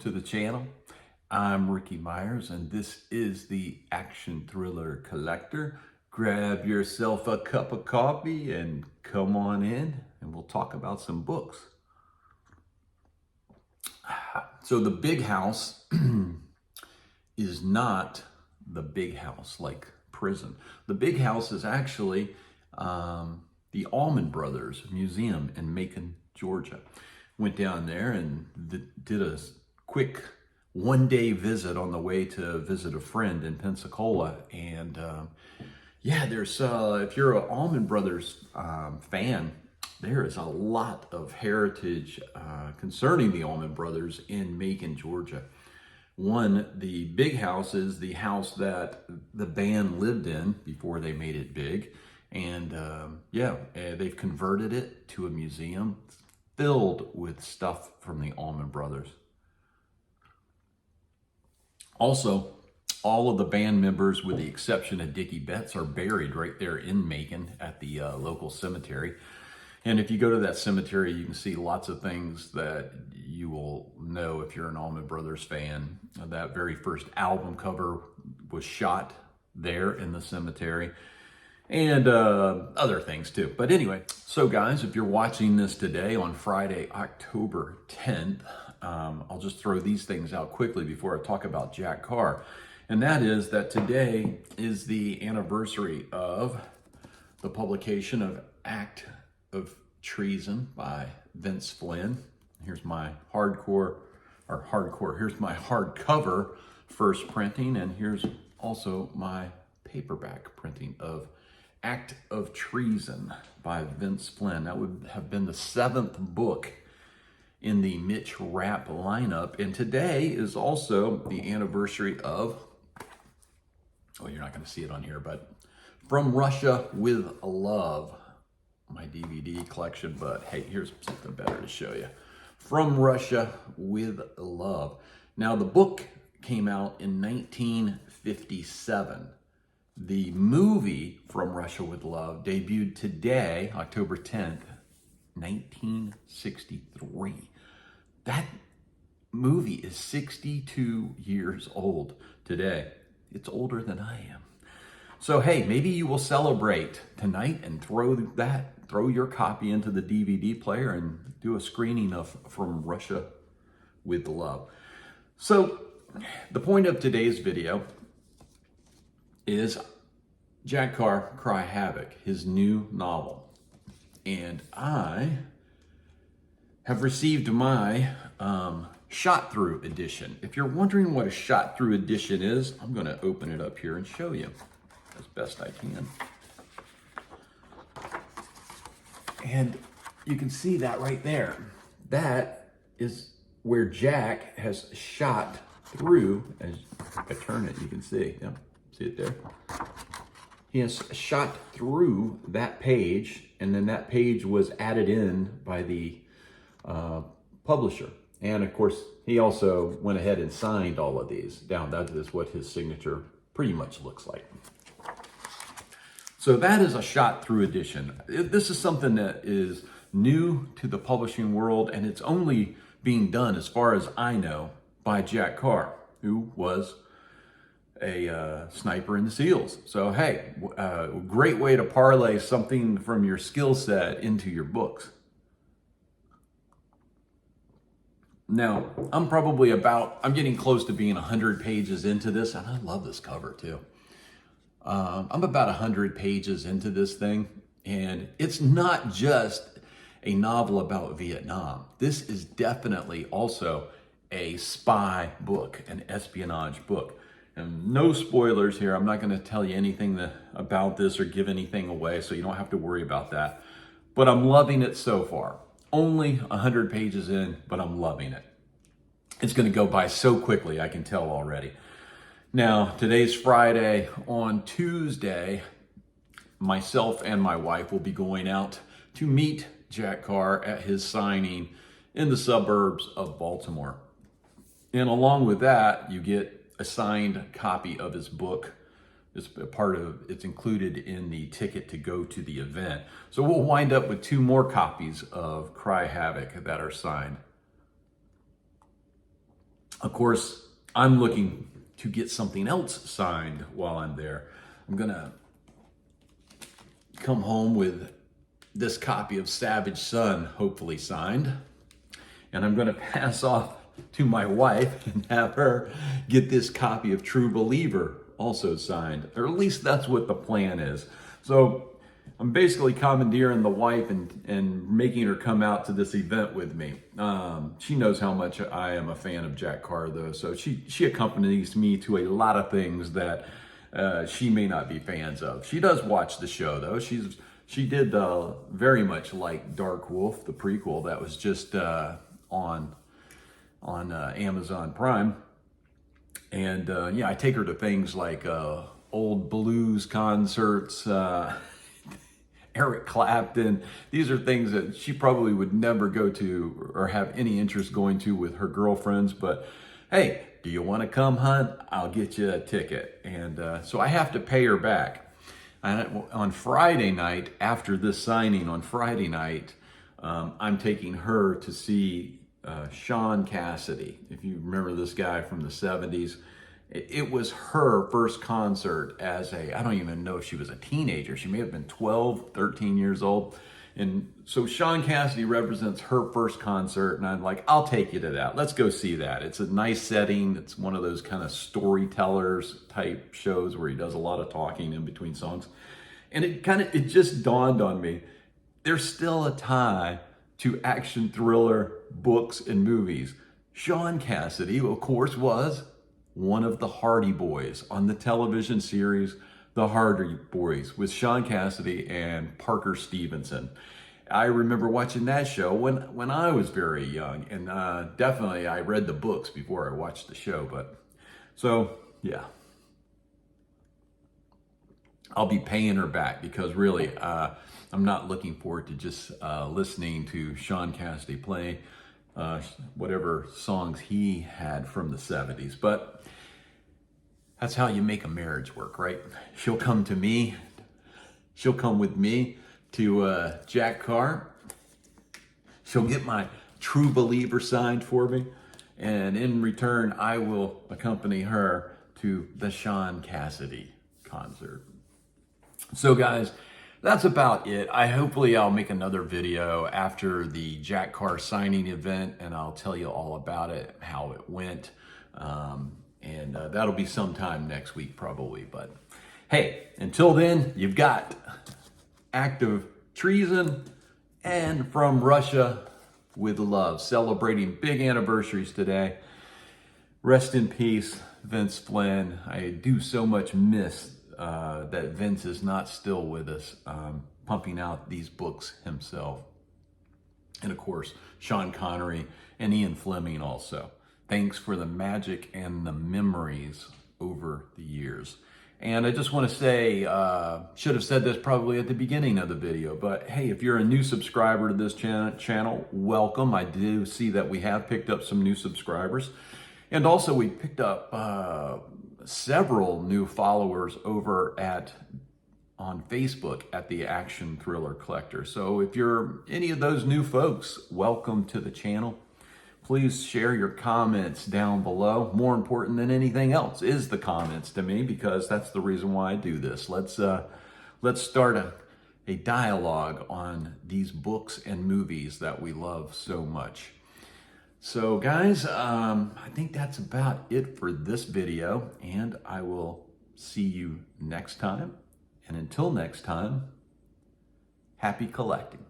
to the channel. I'm Ricky Myers, and this is the Action Thriller Collector. Grab yourself a cup of coffee and come on in, and we'll talk about some books. So the big house is not the big house like prison. The big house is actually the Allman Brothers Museum in Macon, Georgia. Went down there and did a quick one-day visit on the way to visit a friend in Pensacola. And yeah, there's if you're an Allman Brothers fan, there is a lot of heritage concerning the Allman Brothers in Macon, Georgia. One, the big house is the house that the band lived in before they made it big. And they've converted it to a museum filled with stuff from the Allman Brothers. Also, all of the band members, with the exception of Dickie Betts, are buried right there in Macon at the local cemetery. And if you go to that cemetery, you can see lots of things that you will know if you're an Allman Brothers fan. That very first album cover was shot there in the cemetery. And other things too. But anyway, so guys, if you're watching this today on Friday, October 10th, I'll just throw these things out quickly before I talk about Jack Carr. And that is that today is the anniversary of the publication of ACT of Treason by Vince Flynn. Here's my hardcover first printing, and here's also my paperback printing of ACT of Treason by Vince Flynn. That would have been the 7th book in the Mitch Rapp lineup. And today is also the anniversary of, oh, you're not going to see it on here, but From Russia with Love, my DVD collection. But hey, here's something better to show you. From Russia with Love. Now, the book came out in 1957. The movie From Russia with Love debuted today, October 10th, 1963. That movie is 62 years old today. It's older than I am. So hey, maybe you will celebrate tonight and throw your copy into the DVD player and do a screening of From Russia with Love. So the point of today's video is Jack Carr, Cry Havoc, his new novel. And I have received my shot-thru edition. If you're wondering what a shot-thru edition is, I'm going to open it up here and show you as best I can. And you can see that right there. That is where Jack has shot through. As I turn it, you can see. Yeah. See it there? He has shot through that page, and then that page was added in by the publisher. And of course, he also went ahead and signed all of these down. That is what his signature pretty much looks like. So that is a shot through edition. This is something that is new to the publishing world, and it's only being done, as far as I know, by Jack Carr, who was a sniper in the SEALs. So hey, great way to parlay something from your skill set into your books. Now, I'm getting close to being 100 pages into this, and I love this cover too. I'm about 100 pages into this thing, and it's not just a novel about Vietnam. This is definitely also a spy book, an espionage book. And no spoilers here. I'm not going to tell you anything about this or give anything away, so you don't have to worry about that. But I'm loving it so far. Only 100 pages in, but I'm loving it. It's going to go by so quickly, I can tell already. Now, today's Friday. On Tuesday, myself and my wife will be going out to meet Jack Carr at his signing in the suburbs of Baltimore. And along with that, you get a signed copy of his book. It's included in the ticket to go to the event. So we'll wind up with 2 more copies of Cry Havoc that are signed. Of course, I'm looking to get something else signed while I'm there. I'm gonna come home with this copy of Savage Son, hopefully signed, and I'm gonna pass off to my wife and have her get this copy of True Believer also signed, or at least that's what the plan is. So I'm basically commandeering the wife and making her come out to this event with me. She knows how much I am a fan of Jack Carr, though, so she accompanies me to a lot of things that she may not be fans of. She does watch the show, though. She did very much like Dark Wolf, the prequel that was just on Amazon Prime. And yeah, I take her to things like old blues concerts, Eric Clapton. These are things that she probably would never go to or have any interest going to with her girlfriends. But hey, do you want to come hunt? I'll get you a ticket. And so I have to pay her back. And on Friday night, after this signing on Friday night, I'm taking her to see Shaun Cassidy. If you remember this guy from the 70s, it was her first concert as I don't even know if she was a teenager. She may have been 12, 13 years old. And so Shaun Cassidy represents her first concert, and I'm like, I'll take you to that. Let's go see that. It's a nice setting. It's one of those kind of storytellers type shows where he does a lot of talking in between songs. And it just dawned on me, there's still a tie to action thriller books and movies. Shaun Cassidy, of course, was one of the Hardy Boys on the television series The Hardy Boys with Shaun Cassidy and Parker Stevenson. I remember watching that show when I was very young, and definitely I read the books before I watched the show. But so yeah, I'll be paying her back because really I'm not looking forward to just listening to Shaun Cassidy play whatever songs he had from the 70s. But that's how you make a marriage work, right? She'll come to me. She'll come with me to Jack Carr. She'll get my True Believer signed for me. And in return, I will accompany her to the Shaun Cassidy concert. So guys, that's about it. Hopefully I'll make another video after the Jack Carr signing event, and I'll tell you all about it, how it went. And that'll be sometime next week probably. But hey, until then, you've got Act of Treason and From Russia with Love, celebrating big anniversaries today. Rest in peace, Vince Flynn. I do so much miss that Vince is not still with us, pumping out these books himself. And of course, Sean Connery and Ian Fleming also. Thanks for the magic and the memories over the years. And I just want to say, should have said this probably at the beginning of the video, but hey, if you're a new subscriber to this channel, welcome. I do see that we have picked up some new subscribers. And also we picked up several new followers over on Facebook at the Action Thriller Collector. So if you're any of those new folks, welcome to the channel. Please share your comments down below. More important than anything else is the comments to me, because that's the reason why I do this. Let's start a dialogue on these books and movies that we love so much. So guys, I think that's about it for this video, and I will see you next time. And until next time, happy collecting.